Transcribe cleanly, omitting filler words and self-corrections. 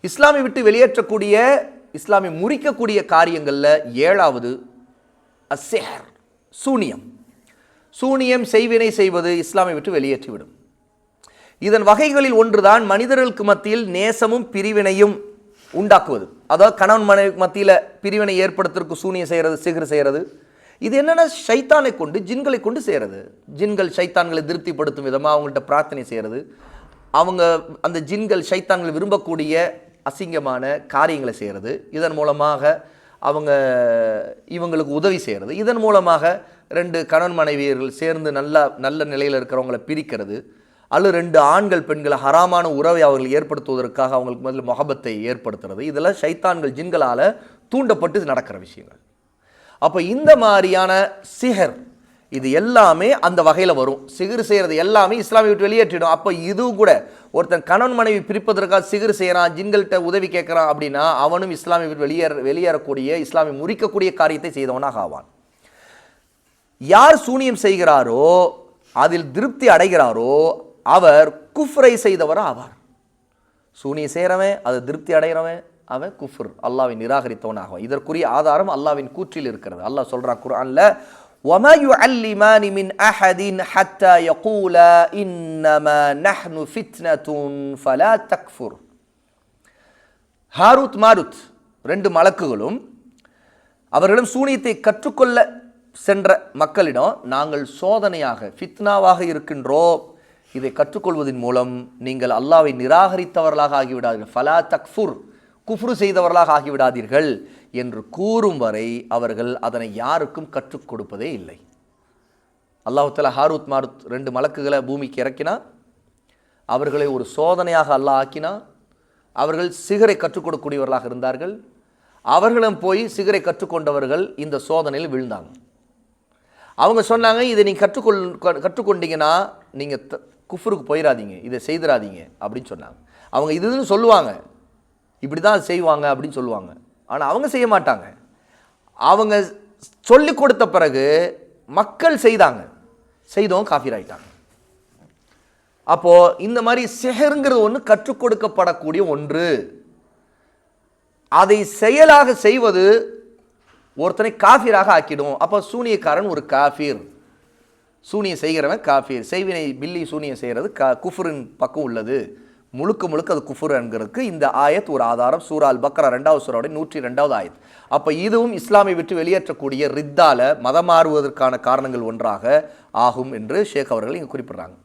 இஸ்லாமை விட்டு வெளியேற்றக்கூடிய, இஸ்லாமை முறிக்கக்கூடிய காரியங்களில் 7வது அஸ்ஸிஹர், சூனியம். சூனியம், செய்வினை செய்வது இஸ்லாமை விட்டு வெளியேற்றிவிடும். இதன் வகைகளில் ஒன்றுதான் மனிதர்களுக்கு மத்தியில் நேசமும் பிரிவினையும் உண்டாக்குவது. அதாவது கணவன் மனைவி மத்தியில் பிரிவினை ஏற்படுத்துறதுக்கு சூனியம் செய்கிறது, சிகர் செய்கிறது. இது என்னென்னா ஷைத்தானை கொண்டு, ஜின்களை கொண்டு செய்கிறது. ஜின்கள் ஷைத்தான்களை திருப்திப்படுத்தும் விதமாக அவங்கள்ட்ட பிரார்த்தனை செய்கிறது. அவங்க அந்த ஜின்கள் ஷைத்தான்கள் விரும்பக்கூடிய அசிங்கமான காரியங்களை செய்கிறது. இதன் மூலமாக அவங்க இவங்களுக்கு உதவி செய்கிறது. இதன் மூலமாக 2 கணவன் மனைவியர்கள் சேர்ந்து நல்ல நிலையில் இருக்கிறவங்களை பிரிக்கிறது. அல்லது 2 ஆண்கள் பெண்களை ஹராமான உறவை அவர்கள் ஏற்படுத்துவதற்காக அவங்களுக்கு முதல்ல முகபத்தை ஏற்படுத்துறது. இதெல்லாம் ஷைத்தான்கள் ஜின்களால் தூண்டப்பட்டு நடக்கிற விஷயங்கள். அப்போ இந்த மாதிரியான சிஹர் இது எல்லாமே அந்த வகையில் வரும். சிகர் செய்கிறது எல்லாமே இஸ்லாமை விட்டு வெளியேற்றிடும். அப்போ இதுவும் கூட ஒருத்தன் கணவன் மனைவி பிரிப்பதற்காக சிகர் செய்கிறான், ஜின்கள்கிட்ட உதவி கேட்குறான் அப்படின்னா அவனும் இஸ்லாமை விட்டு வெளியேறக்கூடிய, இஸ்லாமை முறிக்கக்கூடிய காரியத்தை செய்தவனாக ஆவான். யார் சூனியம் செய்கிறாரோ, அதில் திருப்தி அடைகிறாரோ அவர் குஃப்ரை செய்தவராக ஆவார். சூனியம் செய்கிறவன், அதை திருப்தி அடைகிறவன், அவன் குஃப்ர், அல்லாஹ்வை நிராகரித்தவனாகும். இதற்குரிய ஆதாரம் அல்லாஹ்வின் கூற்றில் இருக்கிறது. அல்லாஹ் சொல்றான் குர்ஆன்ல, وَمَا يُعَلِّمَانِ مِنْ أَحَدٍ حَتَّى يَقُولَا إِنَّمَا نَحْنُ فِتْنَةٌ فَلَا تَكْفُرْ. ஹாரூத் மாருத் 2 மலக்குகளும் அவர்களிடம் சூனியத்தை கற்றுக்கொள்ள சென்ற மக்களிடம், நாங்கள் சோதனையாக, ஃபித்னாவாக இருக்கின்றோம், இதை கற்றுக்கொள்வதன் மூலம் நீங்கள் அல்லாஹ்வை நிராகரித்தவர்களாக ஆகிவிடாதீர்கள், ஃபலா தக்ஃபுர், குஃப்ரு செய்தவர்களாக ஆகிவிடாதீர்கள் என்று கூறும் வரை அவர்கள் அதனை யாருக்கும் கற்றுக் கொடுப்பதே இல்லை. அல்லாஹ் தஆலா ஹாரூத் மாருத் 2 மலக்குகளை பூமிக்கு இறக்கினா, அவர்களை ஒரு சோதனையாக அல்லாஹ் ஆக்கினா. அவர்கள் சிகரை கற்றுக் கொடுக்கக்கூடியவர்களாக இருந்தார்கள். அவர்களும் போய் சிகரை கற்றுக்கொண்டவர்கள் இந்த சோதனையில் விழுந்தாங்க. அவங்க சொன்னாங்க, இதை நீங்கள் கற்றுக்கொண்டீங்கன்னா நீங்கள் குஃப்ருக்கு போயிடாதீங்க, இதை செய்திடாதீங்க அப்படின்னு சொன்னாங்க. அவங்க இதுன்னு சொல்லுவாங்க, இப்படி தான் செய்வாங்க அப்படின்னு சொல்லுவாங்க. ஆனால் அவங்க செய்ய மாட்டாங்க. அவங்க சொல்லி கொடுத்த பிறகு மக்கள் செய்தாங்க, செய்தவங்க காஃபிர் ஆயிட்டாங்க. அப்போது இந்த மாதிரி சிஹருங்கிறது ஒன்று கற்றுக் கொடுக்கப்படக்கூடிய ஒன்று. அதை செயலாக செய்வது ஒருத்தனை காஃபிராக ஆக்கிடும். அப்போ சூனியக்காரன் ஒரு காஃபிர், சூனியம் செய்கிறவன் காஃபிர். செய்வினை பில்லி சூனியம் செய்கிறது குஃப்ரின் பக்கம் உள்ளது. முழுக்க அது குஃபுர் என்கிறதுக்கு இந்த ஆயத் ஒரு ஆதாரம். சூரா அல் பக்ரா 2வது சூராவுடைய 102வது ஆயத். அப்போ இதுவும் இஸ்லாமை விட்டு வெளியேற்றக்கூடிய ரித்தால மதம் மாறுவதற்கான காரணங்கள் ஒன்றாக ஆகும் என்று ஷேக் அவர்கள் இங்கே குறிப்பிடுறாங்க.